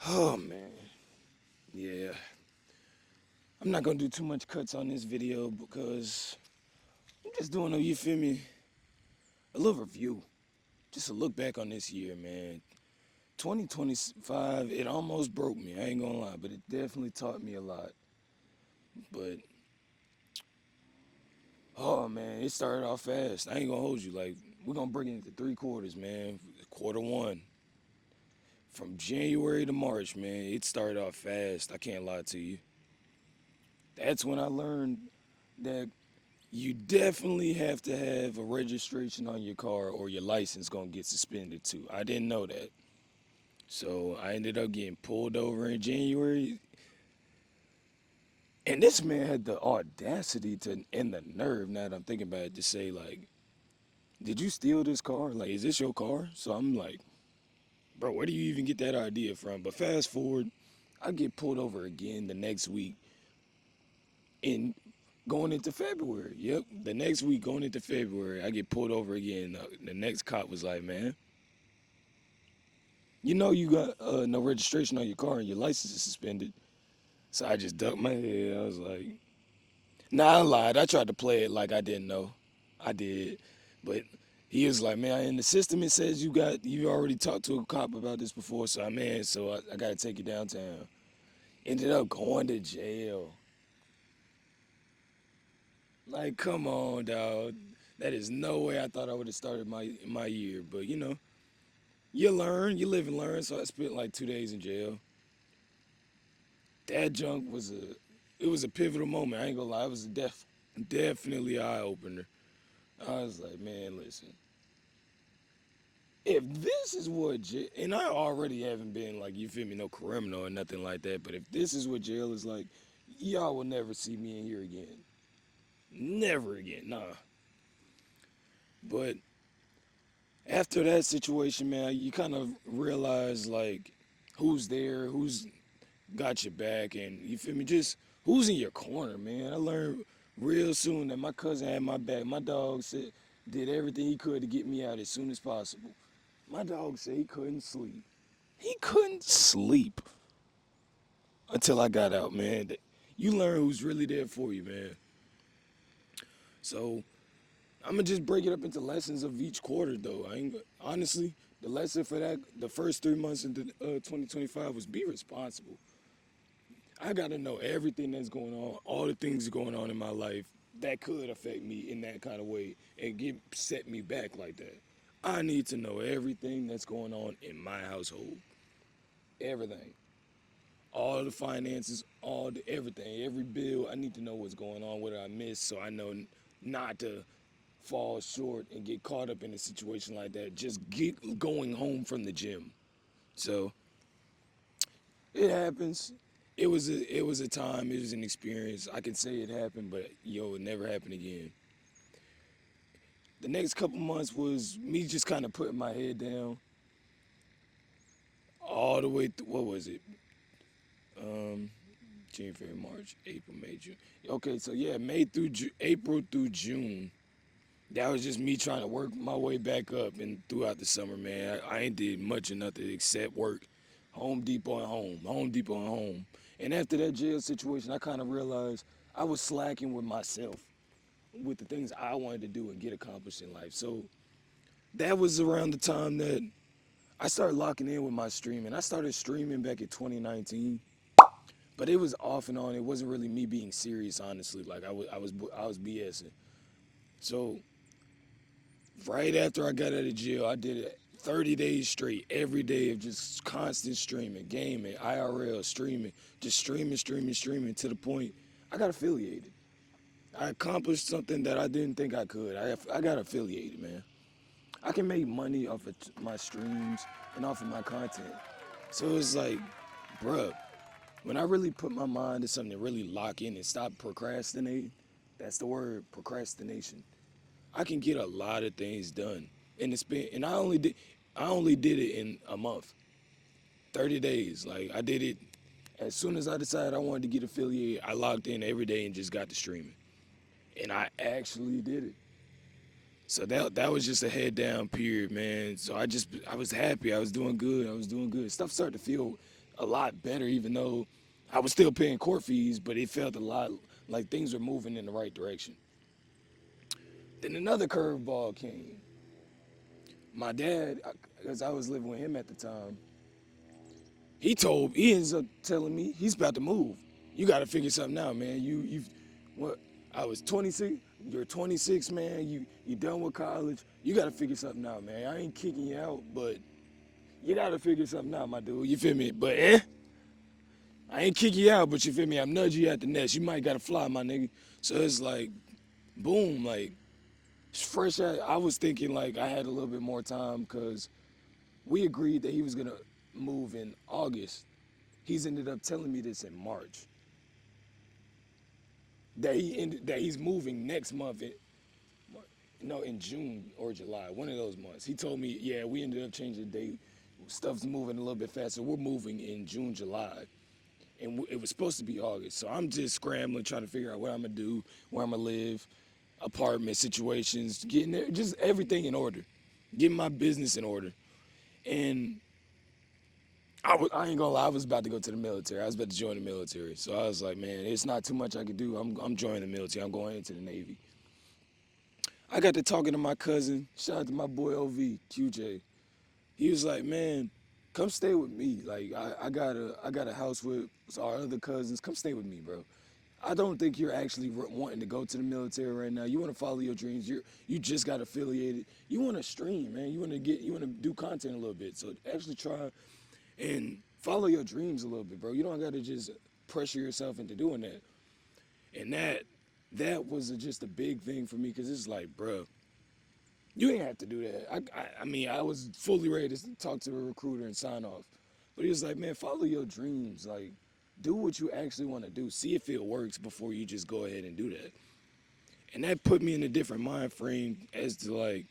Oh man, yeah. I'm not gonna do too much cuts on this video because I'm just doing a, you feel me, a little review. Just a look back on this year, man. 2025, it almost broke me, I ain't gonna lie, but it definitely taught me a lot. But, oh man, it started off fast. I ain't gonna hold you. Like, we're gonna break it into three quarters, man. Quarter one, from January to March, man, it started off fast. I can't lie to you. That's when I learned that you definitely have to have a registration on your car or your license gonna get suspended too. I didn't know that. So I ended up getting pulled over in January. And this man had the audacity to and the nerve, now that I'm thinking about it, to say like, did you steal this car? Like, is this your car? So I'm like, bro, where do you even get that idea from? But fast forward, I get pulled over again the next week in going into February. Yep, the next week going into February, I get pulled over again. The next cop was like, "Man, you know you got no registration on your car and your license is suspended." So I just ducked my head. I was like, "Nah, I lied. I tried to play it like I didn't know. I did, but." He was like, man, in the system it says you already talked to a cop about this before, so I gotta take you downtown. Ended up going to jail. Like, come on, dog. That is no way I thought I would have started my year. But you learn, you live and learn. So I spent like 2 days in jail. That junk was it was a pivotal moment. I ain't gonna lie, it was definitely eye opener. I was like, man, listen, if this is what jail, and I already haven't been like, you feel me, no criminal or nothing like that. But if this is what jail is like, y'all will never see me in here again. Never again, nah. But after that situation, man, you kind of realize like who's there, who's got your back, and you feel me, just who's in your corner, man. I learned real soon that my cousin had my back. My dog said did everything he could to get me out as soon as possible. My dog said he couldn't sleep. He couldn't sleep until I got out, man. You learn who's really there for you, man. So I'm gonna just break it up into lessons of each quarter, though. I ain't honestly the lesson for that the first 3 months into 2025 was be responsible. I gotta know everything that's going on, all the things going on in my life that could affect me in that kind of way and set me back like that. I need to know everything that's going on in my household, everything, all the finances, everything, every bill. I need to know what's going on, what I missed, so I know not to fall short and get caught up in a situation like that. Just get going home from the gym. So it happens. It was a time. It was an experience. I can say it happened, but it never happened again. The next couple months was me just kind of putting my head down all the way through. What was it? Um, January, March, April, May, June. Okay, so yeah, April through June. That was just me trying to work my way back up, and throughout the summer, man, I ain't did much of nothing except work. Home Depot and home, Home Depot and home. And after that jail situation, I kind of realized I was slacking with myself, with the things I wanted to do and get accomplished in life. So that was around the time that I started locking in with my streaming. I started streaming back in 2019, but it was off and on. It wasn't really me being serious, honestly. Like I was BSing. So right after I got out of jail, I did it 30 days straight, every day of just constant streaming, gaming, IRL, streaming, just streaming to the point I got affiliated. I accomplished something that I didn't think I could. I got affiliated, man. I can make money off of my streams and off of my content. So it's like, bruh, when I really put my mind to something to really lock in and stop procrastinating, that's the word, procrastination. I can get a lot of things done. And I only did it in a month, 30 days. Like I did it as soon as I decided I wanted to get affiliated, I logged in every day and just got to streaming. And I actually did it. So that was just a head down period, man. So I was happy. I was doing good. Stuff started to feel a lot better, even though I was still paying court fees, but it felt a lot like things were moving in the right direction. Then another curveball came. My dad, because I was living with him at the time, he ends up telling me he's about to move. You got to figure something out, man. What? I was 26. You're 26, man. You done with college. You got to figure something out, man. I ain't kicking you out, but you got to figure something out, my dude. You feel me? But I ain't kick you out, but you feel me? I'm nudging you at the nest. You might got to fly, my nigga. So it's like, boom, like fresh out. I was thinking like I had a little bit more time because we agreed that he was gonna move in August. He's ended up telling me this in March. That he's moving next month. No, in June or July, one of those months. He told me, yeah, we ended up changing the date. Stuff's moving a little bit faster. We're moving in June, July, and it was supposed to be August. So I'm just scrambling, trying to figure out what I'm gonna do, where I'm gonna live, apartment situations, getting there, just everything in order, getting my business in order. And I ain't gonna lie, I was about to go to the military. I was about to join the military. So I was like, man, it's not too much I could do. I'm joining the military. I'm going into the Navy. I got to talking to my cousin. Shout out to my boy OV, QJ. He was like, man, come stay with me. Like I got a house with our other cousins. Come stay with me, bro. I don't think you're actually wanting to go to the military right now. You want to follow your dreams. You just got affiliated. You want to stream, man. You want to do content a little bit. So actually try and follow your dreams a little bit, bro. You don't got to just pressure yourself into doing that. And that was just a big thing for me because it's like, bro, you ain't have to do that. I mean, I was fully ready to talk to a recruiter and sign off, but he was like, man, follow your dreams. Like, do what you actually want to do. See if it works before you just go ahead and do that. And that put me in a different mind frame as to like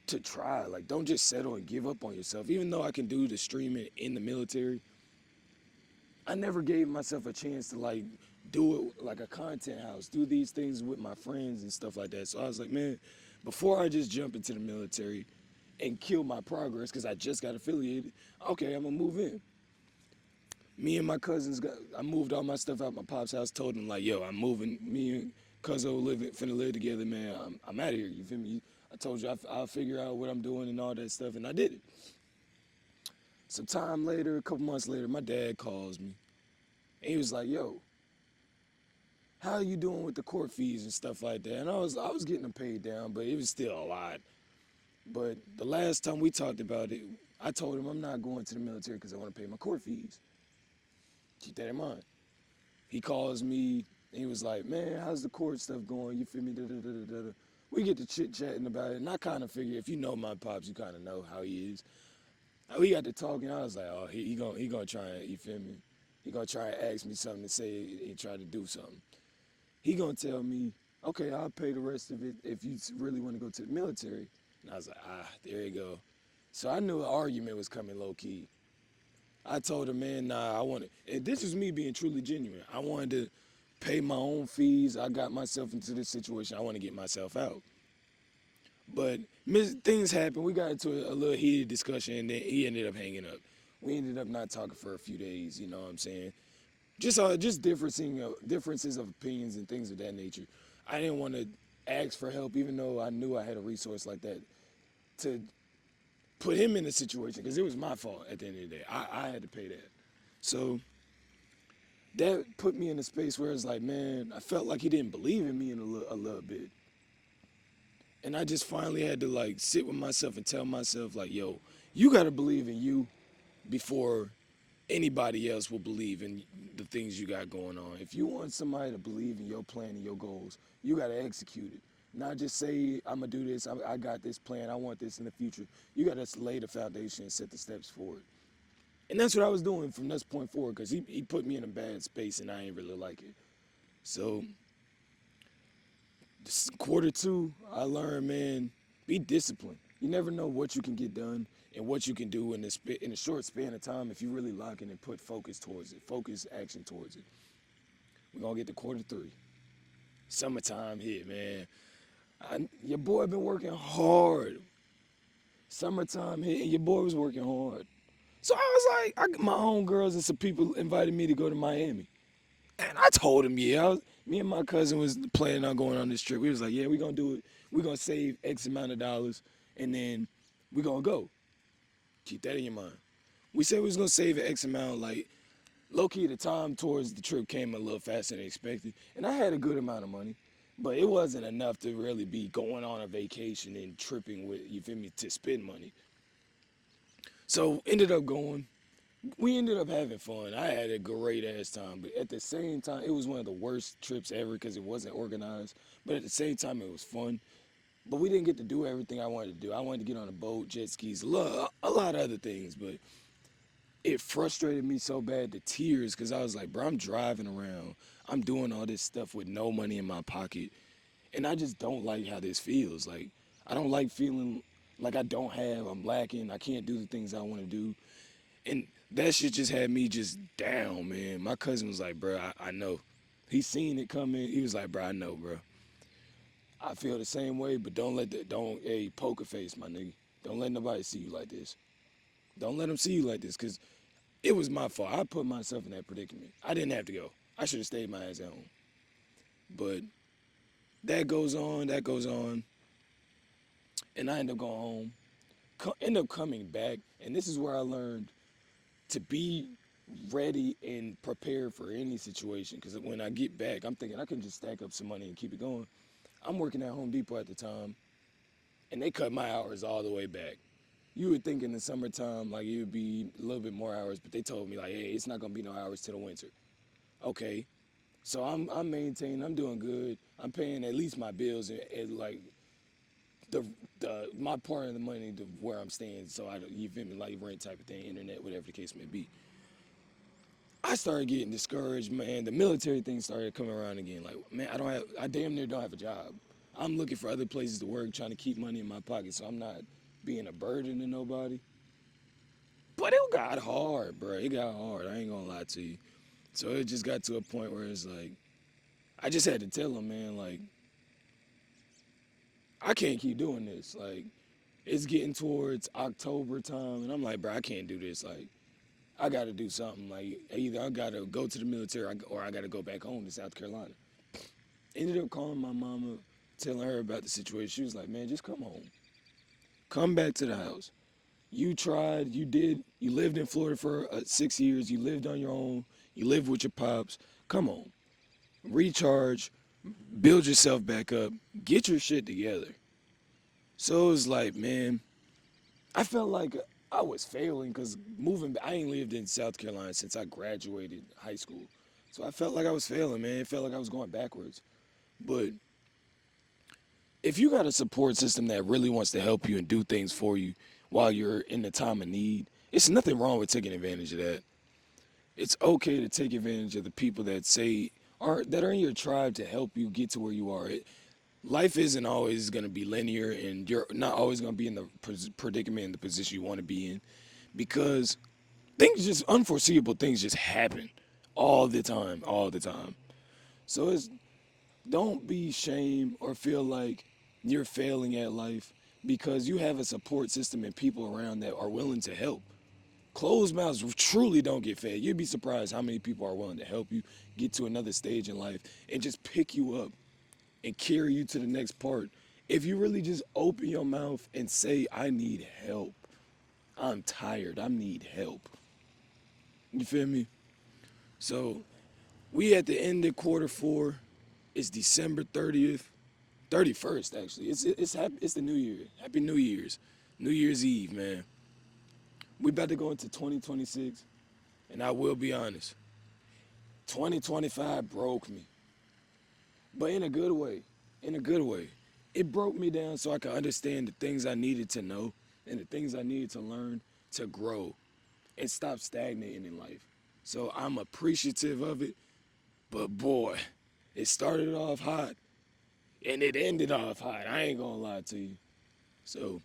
to try. Like, don't just settle and give up on yourself. Even though I can do the streaming in the military, I never gave myself a chance to like do it like a content house, do these things with my friends and stuff like that. So I was like, man, before I just jump into the military and kill my progress because I just got affiliated, okay, I'm gonna move in. Me and my cousins I moved all my stuff out my pop's house, told him like, yo, I'm moving. Me and Cuzzo finna live together, man. I'm out of here, you feel me? I told you I'll figure out what I'm doing and all that stuff, and I did it. Some time later, a couple months later, my dad calls me. And he was like, yo, how are you doing with the court fees and stuff like that? And I was getting them paid down, but it was still a lot. But the last time we talked about it, I told him I'm not going to the military because I want to pay my court fees. Keep that in mind. He calls me and he was like, man, how's the court stuff going? You feel me? Da, da, da, da, da. We get to chit-chatting about it. And I kind of figure, if you know my pops, you kind of know how he is. We got to talking. I was like, oh, he gonna try and, you feel me? He gonna try and ask me something to say and try to do something. He gonna tell me, okay, I'll pay the rest of it if you really want to go to the military. And I was like, there you go. So I knew an argument was coming low key. I told him, man, nah, I want to, and this was me being truly genuine. I wanted to pay my own fees. I got myself into this situation. I want to get myself out. But things happened. We got into a little heated discussion, and then he ended up hanging up. We ended up not talking for a few days, you know what I'm saying? Just differences of opinions and things of that nature. I didn't want to ask for help, even though I knew I had a resource like that to put him in a situation, because it was my fault at the end of the day. I had to pay that. So that put me in a space where it's like, man, I felt like he didn't believe in me in a little bit. And I just finally had to like sit with myself and tell myself like, yo, you got to believe in you before anybody else will believe in the things you got going on. If you want somebody to believe in your plan and your goals, you got to execute it. Not just say, I'm going to do this, I got this plan, I want this in the future. You got to lay the foundation and set the steps forward. And that's what I was doing from this point forward, because he put me in a bad space and I ain't really like it. So, Q2, I learned, man, be disciplined. You never know what you can get done and what you can do in a short span of time if you really lock in and put focus towards it, focus action towards it. We're going to get to Q3. Summertime hit, man. Your boy been working hard. Summertime hit and your boy was working hard. So I was like, my homegirls and some people invited me to go to Miami. And I told him, yeah, me and my cousin was planning on going on this trip. We was like, yeah, we gonna do it. We gonna save X amount of dollars, and then we gonna go. Keep that in your mind. We said we was gonna save an X amount. Like low key, the time towards the trip came a little faster than expected, and I had a good amount of money, but it wasn't enough to really be going on a vacation and tripping with, you feel me, to spend money. So ended up going. We ended up having fun. I had a great ass time, but at the same time, it was one of the worst trips ever because it wasn't organized. But at the same time, it was fun. But we didn't get to do everything I wanted to do. I wanted to get on a boat, jet skis, a lot of other things. But it frustrated me so bad to tears because I was like, bro, I'm driving around. I'm doing all this stuff with no money in my pocket. And I just don't like how this feels. Like, I don't like feeling like I don't have, I'm lacking, I can't do the things I want to do. And that shit just had me just down, man. My cousin was like, bro, I know. He seen it coming. He was like, bro, I know, bro. I feel the same way, but hey, poker face, my nigga. Don't let nobody see you like this. Don't let them see you like this, because it was my fault. I put myself in that predicament. I didn't have to go. I should have stayed my ass at home. But that goes on, and I end up going home. End up coming back, and this is where I learned to be ready and prepared for any situation. Because when I get back, I'm thinking I can just stack up some money and keep it going. I'm working at Home Depot at the time, and they cut my hours all the way back. You would think in the summertime, like it would be a little bit more hours, but they told me like, hey, it's not gonna be no hours till the winter. Okay, so I'm maintaining, I'm doing good. I'm paying at least my bills and like the my part of the money to where I'm staying. So you feel me, like rent type of thing, internet, whatever the case may be. I started getting discouraged, man. The military thing started coming around again. Like, man, I damn near don't have a job. I'm looking for other places to work, trying to keep money in my pocket, so I'm not being a burden to nobody. But it got hard, bro. It got hard. I ain't gonna lie to you. So it just got to a point where it's like, I just had to tell him, man, like, I can't keep doing this. Like, it's getting towards October time, and I'm like, bro, I can't do this. Like, I got to do something. Like, either I got to go to the military or I got to go back home to South Carolina. Ended up calling my mama, telling her about the situation. She was like, man, just come home. Come back to the house. You tried, you did, you lived in Florida for 6 years, you lived on your own, you lived with your pops. Come on. Recharge, build yourself back up, get your shit together. So it was like, man, I felt like I was failing because I ain't lived in South Carolina since I graduated high school. So I felt like I was failing, man. It felt like I was going backwards. But if you got a support system that really wants to help you and do things for you while you're in the time of need, it's nothing wrong with taking advantage of that. It's okay to take advantage of the people that are in your tribe to help you get to where you are. Life isn't always going to be linear, and you're not always going to be in the predicament and the position you want to be in, because unforeseeable things just happen all the time. So don't be ashamed or feel like you're failing at life because you have a support system and people around that are willing to help. Closed mouths truly don't get fed. You'd be surprised how many people are willing to help you get to another stage in life and just pick you up and carry you to the next part. If you really just open your mouth and say, I need help, I'm tired, I need help. You feel me? So we at the end of quarter 4. It's December 30th, 31st actually. It's the New Year. Happy New Year's. New Year's Eve, man. We about to go into 2026, and I will be honest. 2025 broke me, but in a good way. In a good way. It broke me down so I could understand the things I needed to know and the things I needed to learn to grow and stop stagnating in life. So I'm appreciative of it, but boy, it started off hot and it ended off hot. I ain't gonna lie to you. So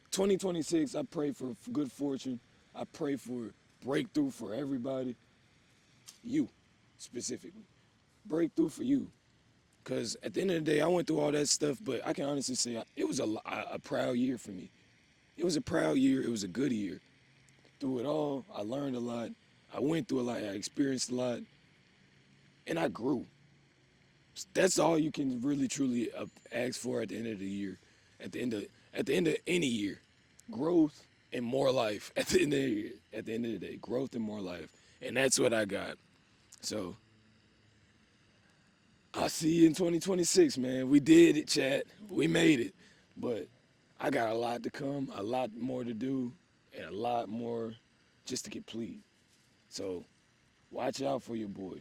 2026, I pray for good fortune. I pray for breakthrough for everybody. You, specifically. Breakthrough for you. Because at the end of the day, I went through all that stuff, but I can honestly say it was a proud year for me. It was a proud year. It was a good year. through it all. I learned a lot. I went through a lot. I experienced a lot, and I grew. That's all you can really truly ask for at the end of the year, at the end of any year, growth and more life. At the end of the year, at the end of the day, growth and more life, and that's what I got. So I'll see you in 2026, man. We did it, chat. We made it, but I got a lot to come, a lot more to do, and a lot more just to complete. So watch out for your boy.